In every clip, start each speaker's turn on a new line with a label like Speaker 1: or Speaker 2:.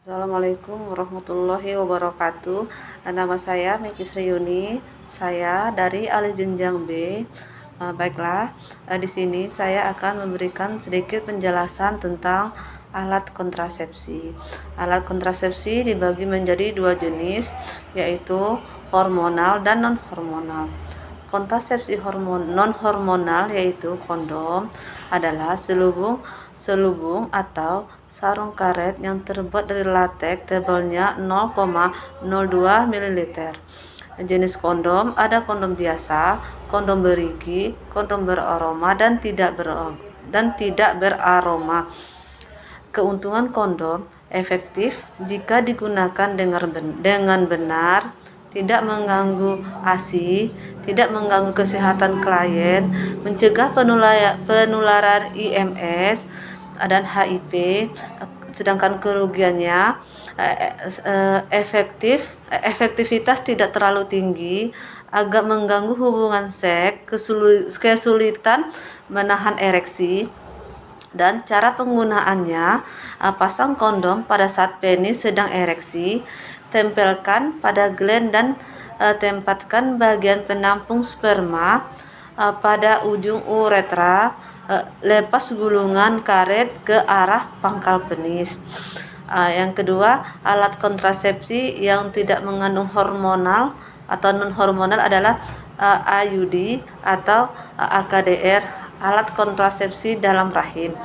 Speaker 1: Assalamualaikum warahmatullahi wabarakatuh. Nama saya Miki Sriuni. Saya dari Alih Jenjang B. Baiklah, di sini saya akan memberikan sedikit penjelasan tentang alat kontrasepsi. Alat kontrasepsi dibagi menjadi dua jenis, yaitu hormonal dan non-hormonal. Kontrasepsi non-hormonal yaitu kondom adalah selubung atau sarung karet yang terbuat dari latex tebalnya 0,02 ml. Jenis kondom ada kondom biasa, kondom berigi, kondom beraroma dan tidak beraroma. Keuntungan kondom efektif jika digunakan dengan benar, tidak mengganggu ASI, tidak mengganggu kesehatan klien, mencegah penularan IMS dan HIV. Sedangkan kerugiannya efektivitas tidak terlalu tinggi, agak mengganggu hubungan seks, kesulitan menahan ereksi. Dan cara penggunaannya, pasang kondom pada saat penis sedang ereksi, tempelkan pada gland dan tempatkan bagian penampung sperma pada ujung uretra, lepas gulungan karet ke arah pangkal penis. Yang kedua, alat kontrasepsi yang tidak mengandung hormonal atau non-hormonal adalah IUD atau AKDR, alat kontrasepsi dalam rahim.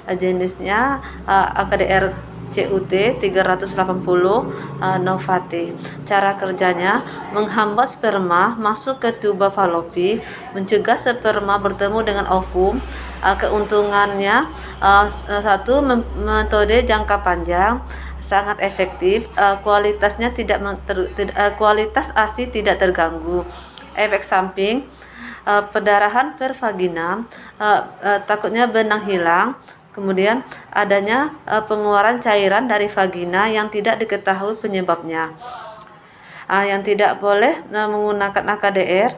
Speaker 1: Jenisnya AKDR CUT 380 Novate. Cara kerjanya menghambat sperma masuk ke tuba falopi, mencegah sperma bertemu dengan ovum. Keuntungannya, satu, metode jangka panjang, sangat efektif, kualitas ASI tidak terganggu. Efek samping, pendarahan per vagina, takutnya benang hilang, kemudian adanya pengeluaran cairan dari vagina yang tidak diketahui penyebabnya. Yang tidak boleh menggunakan AKDR,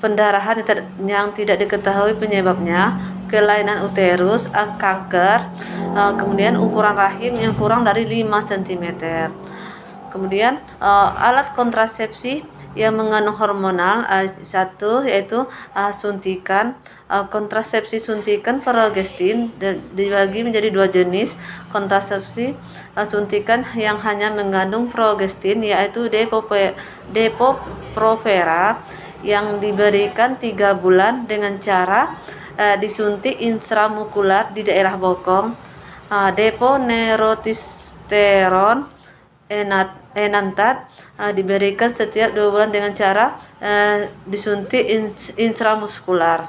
Speaker 1: pendarahan yang tidak diketahui penyebabnya, kelainan uterus, kanker, kemudian ukuran rahim yang kurang dari 5 cm. Kemudian alat kontrasepsi yang mengandung hormonal, satu yaitu suntikan. Kontrasepsi suntikan progestin dibagi menjadi dua jenis. Kontrasepsi suntikan yang hanya mengandung progestin yaitu Depo-Provera yang diberikan 3 bulan dengan cara disuntik intramuskular di daerah bokong. Depo-Neurotestosteron enantat diberikan setiap 2 bulan dengan cara disuntik intramuskular.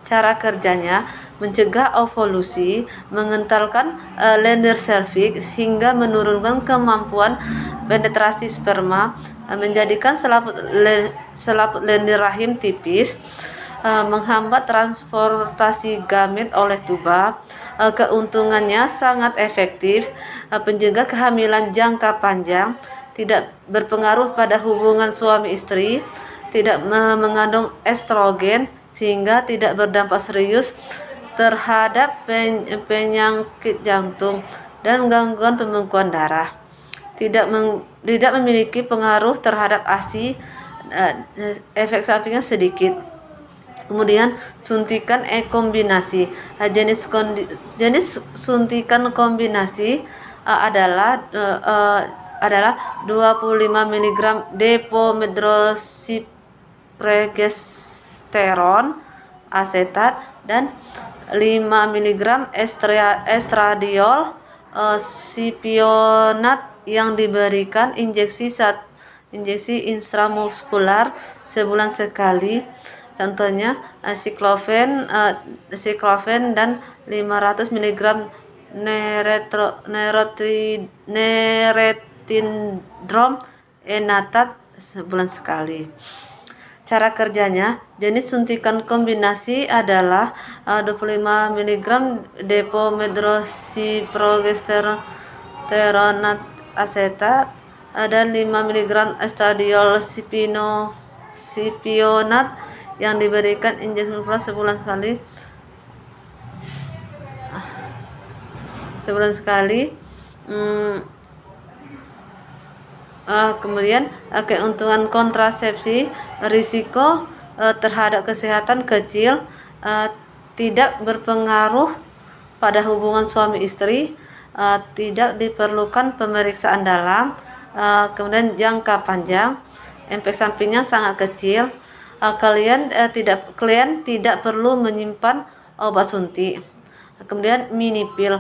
Speaker 1: Cara kerjanya mencegah ovolusi, mengentalkan lendir serviks hingga menurunkan kemampuan penetrasi sperma, menjadikan selaput lendir rahim tipis, menghambat transportasi gamet oleh tuba. Keuntungannya sangat efektif, penjaga kehamilan jangka panjang, tidak berpengaruh pada hubungan suami istri, tidak mengandung estrogen sehingga tidak berdampak serius terhadap penyakit jantung dan gangguan pembekuan darah. Tidak memiliki pengaruh terhadap ASI, efek sampingnya sedikit. Kemudian suntikan kombinasi. Jenis suntikan kombinasi adalah 25 mg depomedroxyprogesterone asetat dan 5 mg estradiol sipionat yang diberikan injeksi intramuskular sebulan sekali. Contohnya siklofen dan 500 mg neretindrom enatat sebulan sekali. Cara kerjanya, jenis suntikan kombinasi adalah 25 mg depomedroxyprogesterone asetat dan 5 mg estradiol sipionat yang diberikan injeksi sebulan sekali. Hmm, Kemudian keuntungan kontrasepsi, risiko terhadap kesehatan kecil, tidak berpengaruh pada hubungan suami istri, tidak diperlukan pemeriksaan dalam, kemudian jangka panjang, efek sampingnya sangat kecil, klien tidak perlu menyimpan obat suntik. Kemudian mini pill,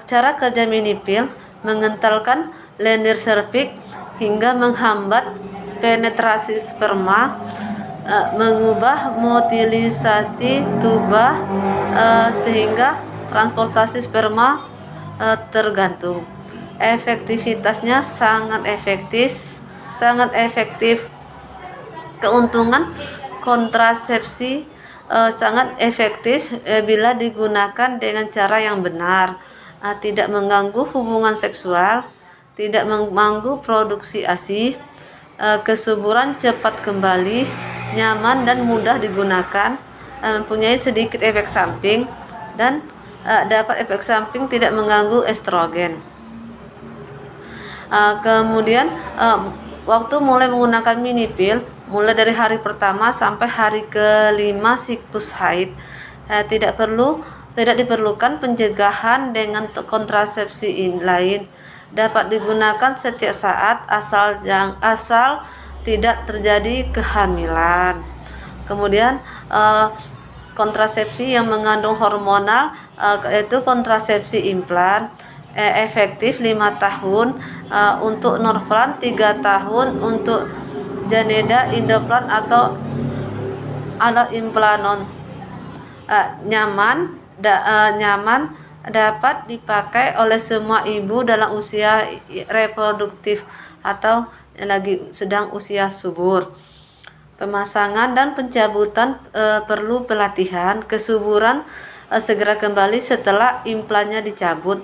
Speaker 1: cara kerja mini pill mengentalkan lendir serviks hingga menghambat penetrasi sperma, mengubah motilisasi tuba, sehingga transportasi sperma tergantung. Efektivitasnya sangat efektif. Keuntungan kontrasepsi sangat efektif bila digunakan dengan cara yang benar, tidak mengganggu hubungan seksual, tidak mengganggu produksi ASI, kesuburan cepat kembali, nyaman dan mudah digunakan, mempunyai sedikit efek samping, dan dapat efek samping tidak mengganggu estrogen. Kemudian waktu mulai menggunakan mini pill, mulai dari hari pertama sampai hari ke-5 siklus haid, tidak diperlukan pencegahan dengan kontrasepsi lain, dapat digunakan setiap saat asal tidak terjadi kehamilan. Kemudian kontrasepsi yang mengandung hormonal, yaitu kontrasepsi implan, efektif 5 tahun untuk Norplan, 3 tahun untuk Janeda, Indoplan atau Implanon. Nyaman, dapat dipakai oleh semua ibu dalam usia reproduktif atau lagi sedang usia subur. Pemasangan dan pencabutan perlu pelatihan. Kesuburan segera kembali setelah implannya dicabut.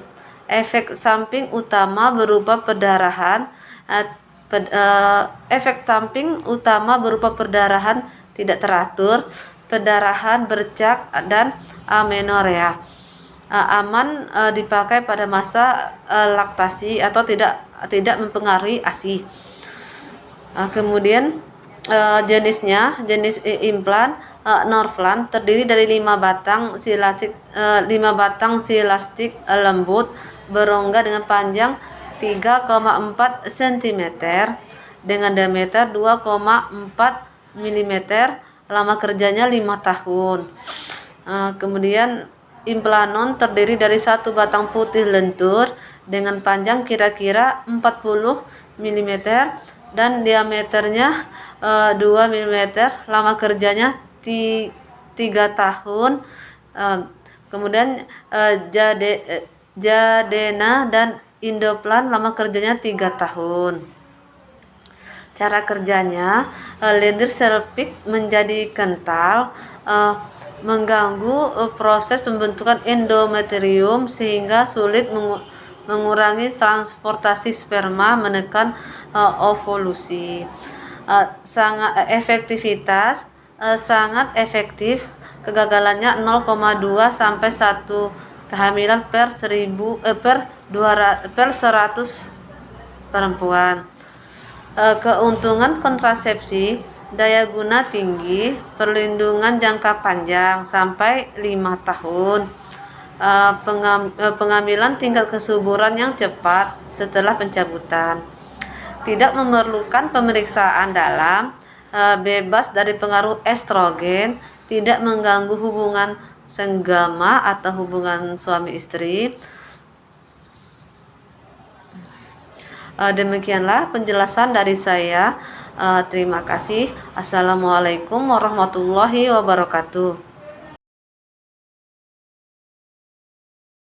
Speaker 1: Efek samping utama berupa perdarahan, tidak teratur, perdarahan bercak, dan amenorea. Aman dipakai pada masa laktasi atau tidak mempengaruhi ASI. Kemudian jenis implan Norplan terdiri dari 5 batang silastik lembut berongga dengan panjang 3,4 cm dengan diameter 2,4 mm. Lama kerjanya 5 tahun. Kemudian Implanon terdiri dari 1 batang putih lentur dengan panjang kira-kira 40 mm dan diameternya 2 mm. Lama kerjanya 3 tahun. Kemudian Jadena dan Indoplan lama kerjanya 3 tahun. Cara kerjanya, lendir serviks menjadi kental, mengganggu proses pembentukan endometrium sehingga sulit mengurangi transportasi sperma, menekan ovolusi. Efektivitas sangat efektif, kegagalannya 0,2 sampai 1 kehamilan per 100 perempuan. Keuntungan kontrasepsi, daya guna tinggi, perlindungan jangka panjang sampai 5 tahun, pengambilan tingkat kesuburan yang cepat setelah pencabutan, tidak memerlukan pemeriksaan dalam, bebas dari pengaruh estrogen, tidak mengganggu hubungan senggama atau hubungan suami istri. Demikianlah penjelasan dari saya. Terima kasih. Assalamualaikum warahmatullahi wabarakatuh.